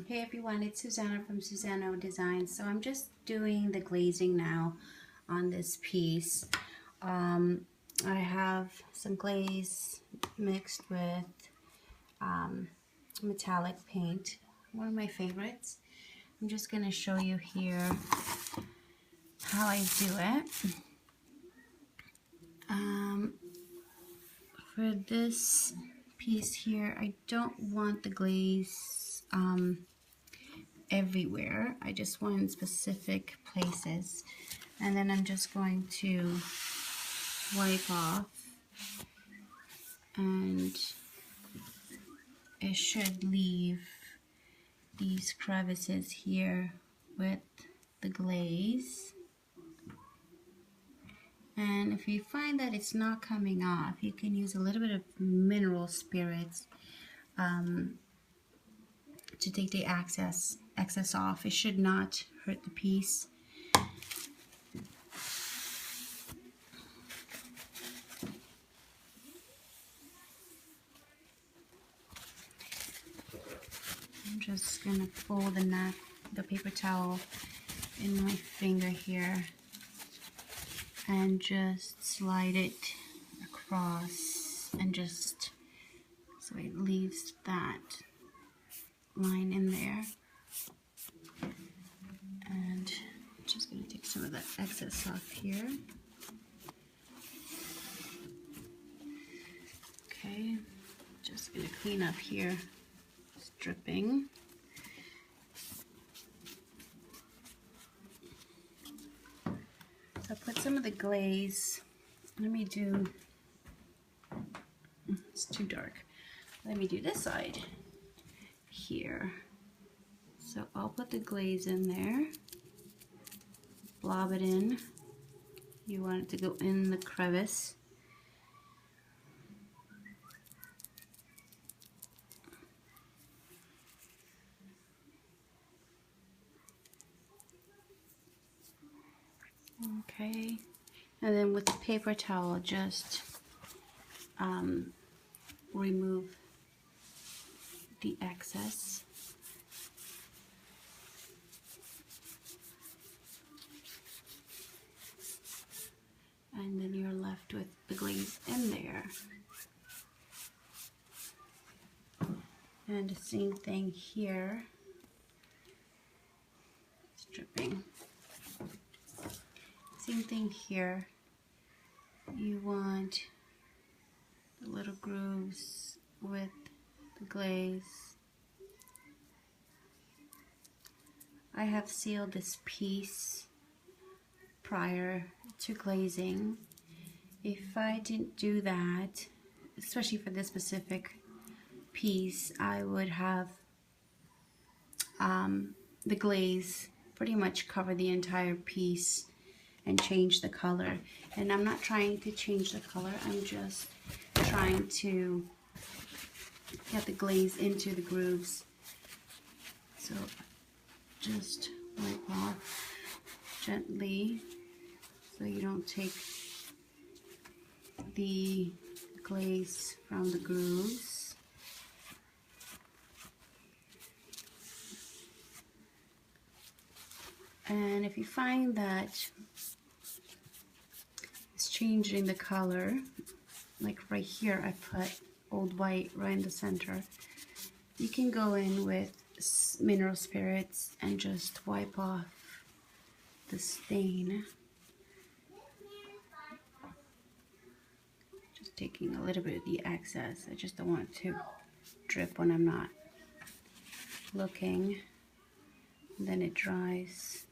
Hey everyone, it's Susana from Susana Designs. So I'm just doing the glazing now on this piece. I have some glaze mixed with metallic paint, one of my favorites. I'm just going to show you here how I do it. For this piece here, I don't want the glaze everywhere. I just want in specific places. And then I'm just going to wipe off, and it should leave these crevices here with the glaze. And if you find that it's not coming off, you can use a little bit of mineral spirits to take the excess off. It should not hurt the piece. I'm just gonna fold the paper towel in my finger here and just slide it across, and just so it leaves that line in there. And I'm just going to take some of that excess off here. Okay, just going to clean up here, stripping. So I put some of the glaze. Let me do, it's too dark. Let me do this side here. So I'll put the glaze in there, blob it in. You want it to go in the crevice. Okay, and then with the paper towel, just remove the excess. And then you're left with the glaze in there. And the same thing here. Stripping. Same thing here. You want the little grooves with the glaze. I have sealed this piece prior to glazing. If I didn't do that, especially for this specific piece, I would have the glaze pretty much cover the entire piece and change the color. And I'm not trying to change the color, I'm just trying to get the glaze into the grooves. So just wipe off gently so you don't take the glaze from the grooves. And if you find that it's changing the color, like right here I put old white right in the center, you can go in with mineral spirits and just wipe off the stain. Just taking a little bit of the excess. I just don't want it to drip when I'm not looking. And then it dries.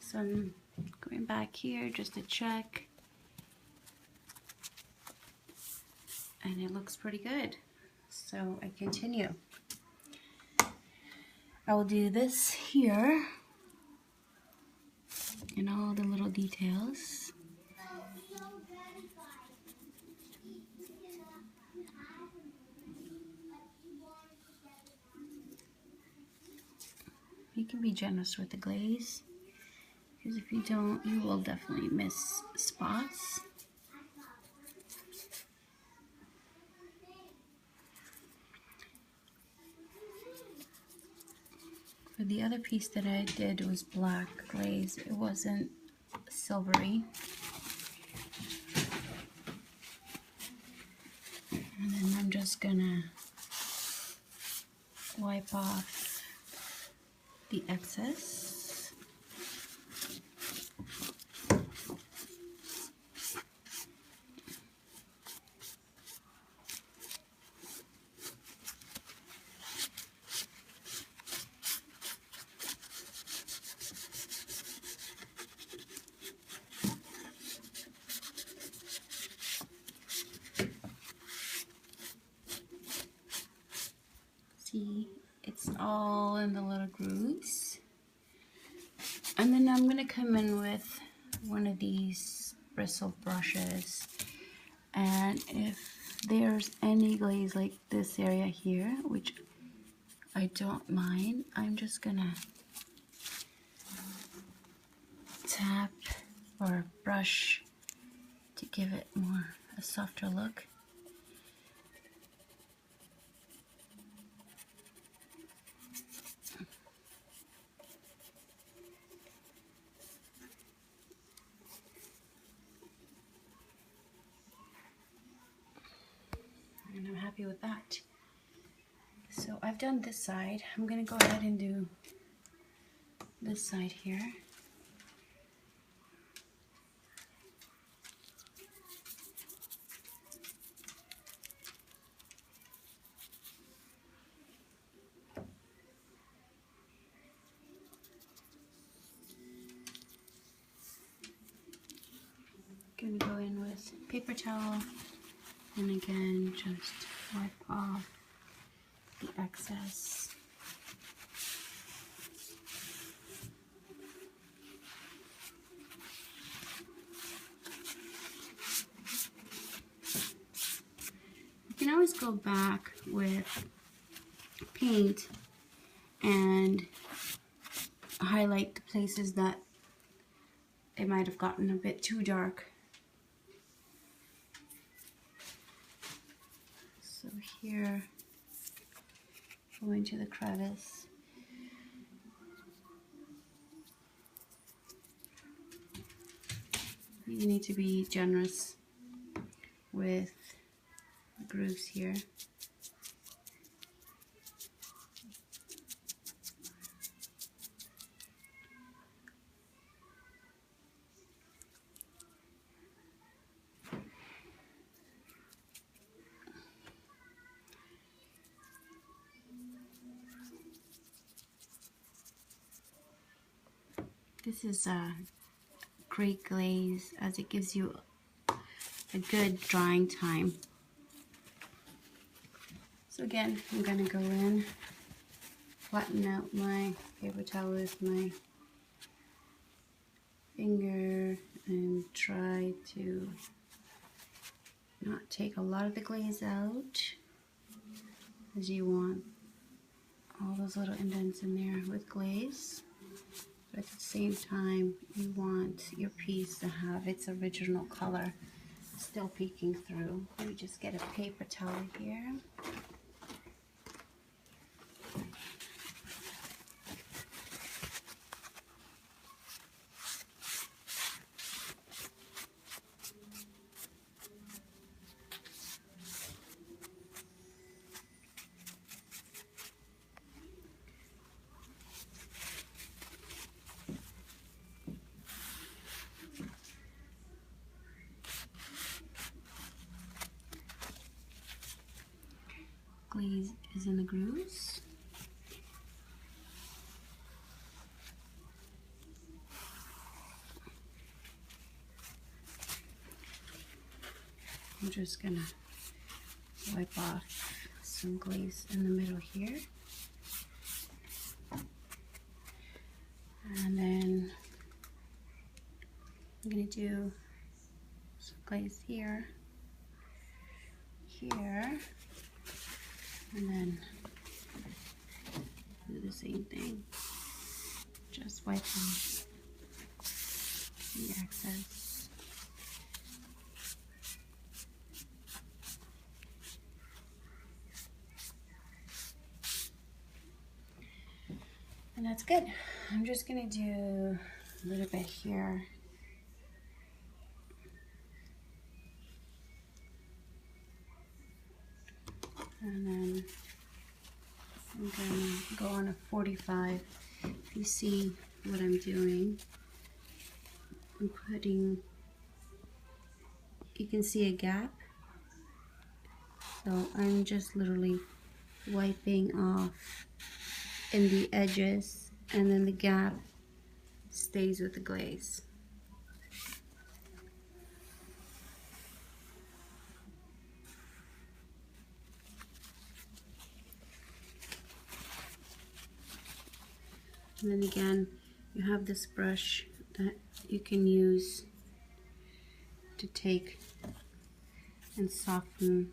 So I'm going back here just to check. And it looks pretty good. So I continue. I will do this here and all the little details. You can be generous with the glaze, because if you don't, you will definitely miss spots. For the other piece that I did was black glaze. It wasn't silvery. And then I'm just gonna wipe off the excess. See, it's all in the little grooves. And then I'm gonna come in with one of these bristle brushes, and if there's any glaze like this area here, which I don't mind, I'm just gonna tap or brush to give it more a softer look. And I'm happy with that. So I've done this side. I'm gonna go ahead and do this side here. Gonna go in with paper towel and again just wipe off the excess. You can always go back with paint and highlight the places that it might have gotten a bit too dark. So here, go into the crevice. You need to be generous with the grooves here. This is a great glaze as it gives you a good drying time. So again, I'm going to go in, flatten out my paper towel with my finger and try to not take a lot of the glaze out, as you want all those little indents in there with glaze. But at the same time, you want your piece to have its original color still peeking through. Let me just get a paper towel here. Glaze is in the grooves. I'm just gonna wipe off some glaze in the middle here. And then I'm gonna do some glaze here, here, and then do the same thing. Just wipe off the excess. And that's good. I'm just gonna do a little bit here. And then I'm gonna go on a 45. If you see what I'm doing, I'm putting, you can see a gap. So I'm just literally wiping off in the edges, and then the gap stays with the glaze. And then again, you have this brush that you can use to take and soften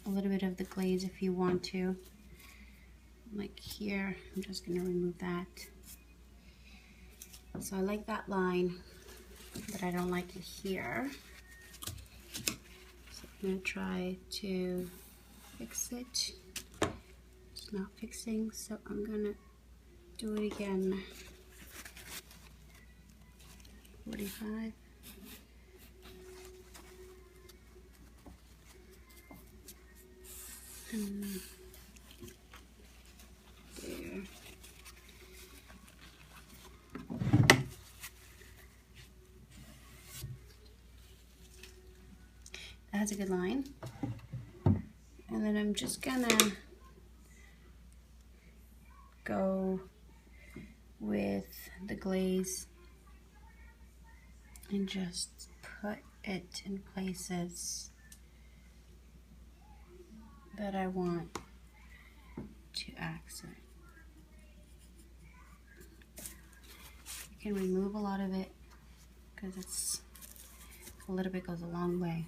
a little bit of the glaze if you want to. Like here, I'm just going to remove that. So I like that line, but I don't like it here. So I'm going to try to fix it. It's not fixing, so I'm going to do it again. 45. And there. That's a good line. And then I'm just gonna go with the glaze and just put it in places that I want to accent. You can remove a lot of it because it's a little bit goes a long way.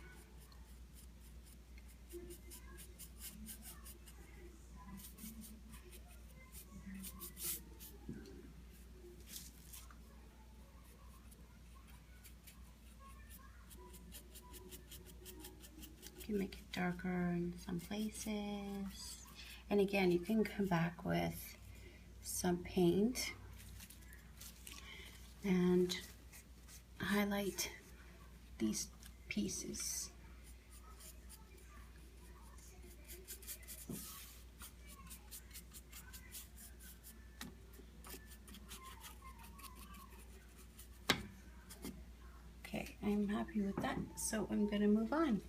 You can make it darker in some places. And again, you can come back with some paint and highlight these pieces. Okay, I'm happy with that, so I'm gonna move on.